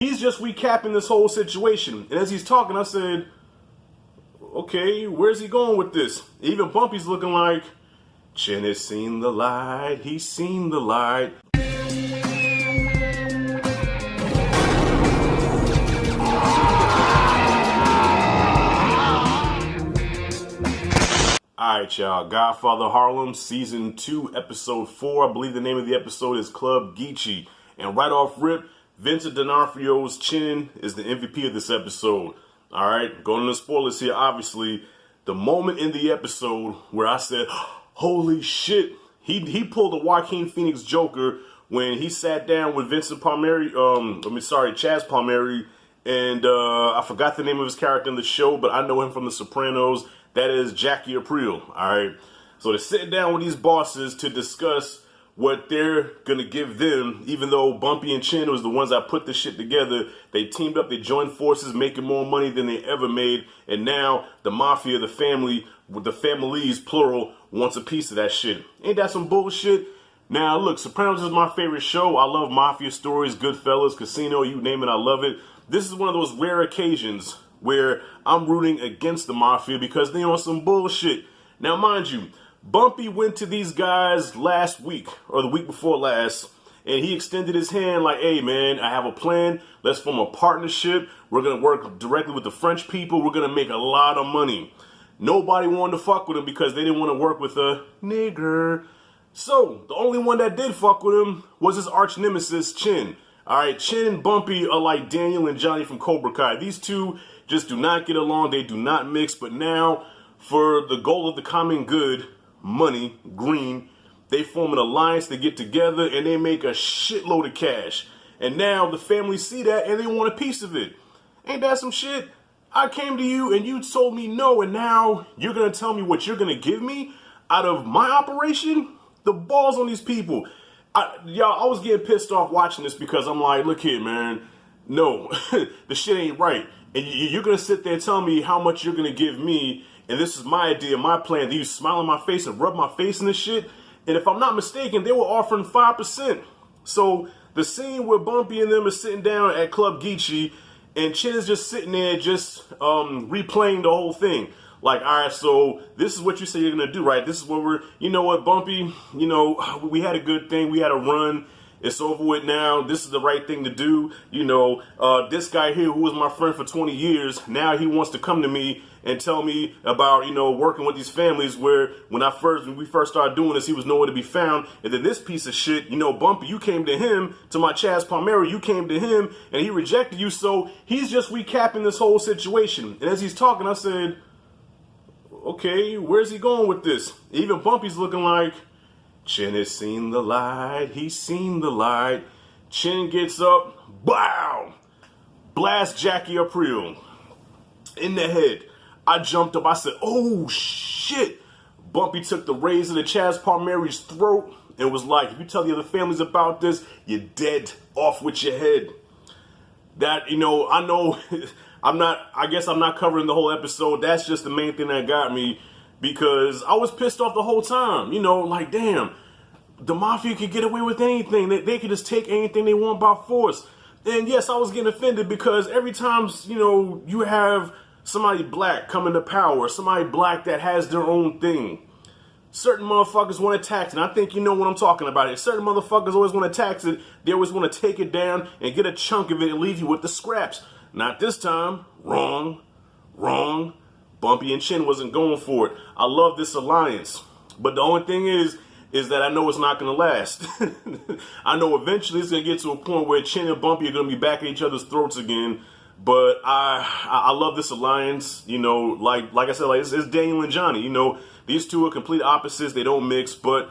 He's just recapping this whole situation. And as he's talking, I said, okay, where's he going with this? Even Bumpy's looking like, Chin has seen the light, he's seen the light. Alright, y'all. Godfather Harlem, Season 2, Episode 4. I believe the name of the episode is Club Geechee. And right off rip, Vincent D'Onofrio's Chin is the MVP of this episode. Alright, going into spoilers here, obviously. The moment in the episode where I said, holy shit, he pulled a Joaquin Phoenix Joker when he sat down with Chaz Palmieri, and I forgot the name of his character in the show, but I know him from The Sopranos. That is Jackie Aprile, alright? So they're sitting down with these bosses to discuss what they're going to give them, even though Bumpy and Chin was the ones that put this shit together. They teamed up, they joined forces, making more money than they ever made, and now the mafia, the family, with the families, plural, wants a piece of that shit. Ain't that some bullshit? Now, look, Sopranos is my favorite show. I love mafia stories, Goodfellas, Casino, you name it, I love it. This is one of those rare occasions where I'm rooting against the mafia because they on some bullshit. Now, mind you, Bumpy went to these guys last week, or the week before last, and he extended his hand like, hey, man, I have a plan. Let's form a partnership. We're going to work directly with the French people. We're going to make a lot of money. Nobody wanted to fuck with him because they didn't want to work with a nigger. So, the only one that did fuck with him was his arch nemesis, Chin. Alright, Chin and Bumpy are like Daniel and Johnny from Cobra Kai. These two just do not get along. They do not mix. But now, for the goal of the common good, money, green, they form an alliance. They get together and they make a shitload of cash. And now the family see that and they want a piece of it. Ain't that some shit? I came to you and you told me no, and now you're going to tell me what you're going to give me out of my operation? The balls on these people. I was getting pissed off watching this because I'm like, look here, man. No, the shit ain't right. And you're going to sit there and tell me how much you're going to give me, and this is my idea, my plan. Then you smile in my face and rub my face in this shit. And if I'm not mistaken, they were offering 5%. So the scene where Bumpy and them are sitting down at Club Geechee, and Chin is just sitting there just replaying the whole thing. Like, all right, so this is what you say you're going to do, right? This is what you know what, Bumpy, we had a good thing. We had a run. It's over with now. This is the right thing to do. This guy here who was my friend for 20 years, now he wants to come to me and tell me about, working with these families where when we first started doing this, he was nowhere to be found. And then this piece of shit, Bumpy, you came to him, to my Chaz Palmieri, you came to him and he rejected you. So he's just recapping this whole situation. And as he's talking, I said, okay, where's he going with this? Even Bumpy's looking like, Chin has seen the light, he's seen the light. Chin gets up, BOW! Blast Jackie Aprile in the head. I jumped up, I said, oh shit! Bumpy took the razor to Chaz Palmieri's throat and was like, if you tell the other families about this, you're dead, off with your head. That, I know, I guess I'm not covering the whole episode. That's just the main thing that got me because I was pissed off the whole time. Like, damn, the mafia could get away with anything. They could just take anything they want by force. And yes, I was getting offended because every time, you have somebody black come into power, somebody black that has their own thing, certain motherfuckers want to tax it. And I think you know what I'm talking about. Certain motherfuckers always want to tax it. They always want to take it down and get a chunk of it and leave you with the scraps. Not this time. Wrong. Bumpy and Chin wasn't going for it. I love this alliance. But the only thing is that I know it's not going to last. I know eventually it's going to get to a point where Chin and Bumpy are going to be back at each other's throats again. But I love this alliance. Like I said, like it's Daniel and Johnny. These two are complete opposites. They don't mix. But,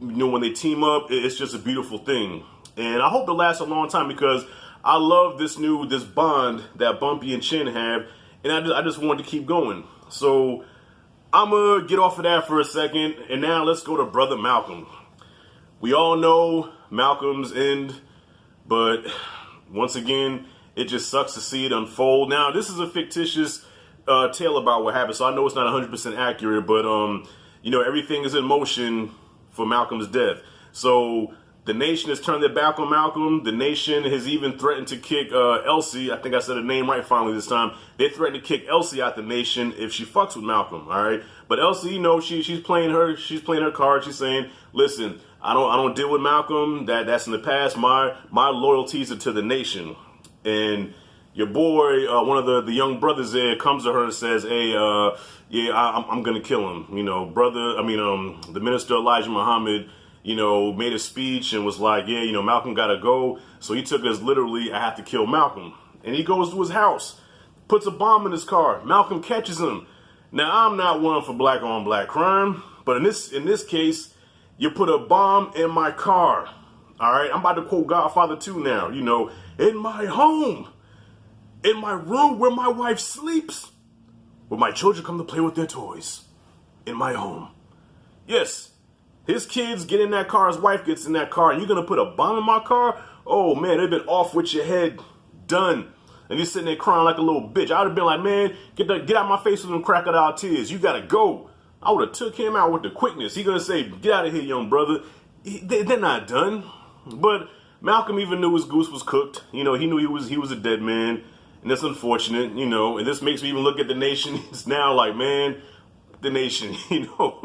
when they team up, it's just a beautiful thing. And I hope it lasts a long time because I love this bond that Bumpy and Chin have, and I just wanted to keep going. So I'm going to get off of that for a second, and now let's go to Brother Malcolm. We all know Malcolm's end, but once again, it just sucks to see it unfold. Now, this is a fictitious tale about what happened, so I know it's not 100% accurate, but, everything is in motion for Malcolm's death. So The Nation has turned their back on Malcolm. The Nation has even threatened to kick Elsie. I think I said her name right finally this time. They threatened to kick Elsie out the Nation if she fucks with Malcolm. All right, but Elsie, you know, she's playing her card. She's saying, listen, I don't deal with Malcolm. That's in the past. My loyalties are to the Nation. And your boy, one of the young brothers there, comes to her and says, hey, yeah, I'm gonna kill him. You know, the minister Elijah Muhammad, you know, made a speech and was like, yeah, you know, Malcolm gotta go. So he took it as literally, I have to kill Malcolm. And he goes to his house, puts a bomb in his car. Malcolm catches him. Now, I'm not one for black on black crime, but in this case, you put a bomb in my car. All right, I'm about to quote Godfather 2 now. You know, in my home, in my room where my wife sleeps, where my children come to play with their toys, in my home. Yes. His kids get in that car, his wife gets in that car, and you're going to put a bomb in my car? Oh, man, they've been off with your head. Done. And you're sitting there crying like a little bitch. I would have been like, man, get out my face with them crocodile tears. You got to go. I would have took him out with the quickness. He's going to say, get out of here, young brother. They're not done. But Malcolm even knew his goose was cooked. You know, he knew he was a dead man. And that's unfortunate, you know. And this makes me even look at the Nation. It's now like, man, the Nation, you know.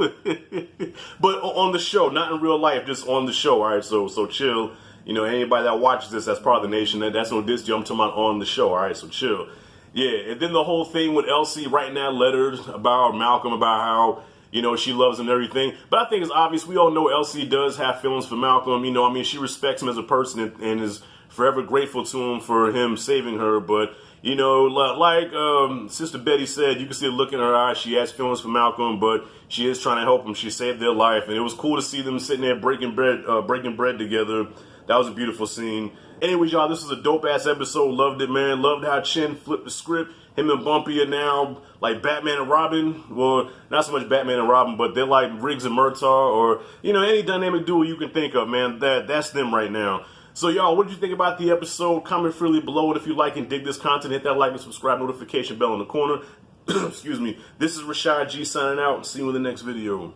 But on the show, not in real life, just on the show. All right, so chill. You know, anybody that watches this that's part of the Nation, that's no diss to you. I'm talking about on the show. All right, so chill. Yeah, and then the whole thing with Elsie writing that letters about Malcolm, about how, you know, she loves him and everything. But I think it's obvious. We all know Elsie does have feelings for Malcolm. You know, I mean, she respects him as a person and is forever grateful to him for him saving her. But you know, like Sister Betty said, you can see the look in her eyes. She has feelings for Malcolm, but she is trying to help him. She saved their life, and it was cool to see them sitting there breaking bread together. That was a beautiful scene. Anyways, y'all, this was a dope-ass episode. Loved it, man. Loved how Chin flipped the script. Him and Bumpy are now like Batman and Robin. Well, not so much Batman and Robin, but they're like Riggs and Murtaugh, or, you know, any dynamic duo you can think of, man. That's them right now. So, y'all, what did you think about the episode? Comment freely below. And if you like and dig this content, hit that like and subscribe notification bell in the corner. Excuse me. This is Rashad G signing out. See you in the next video.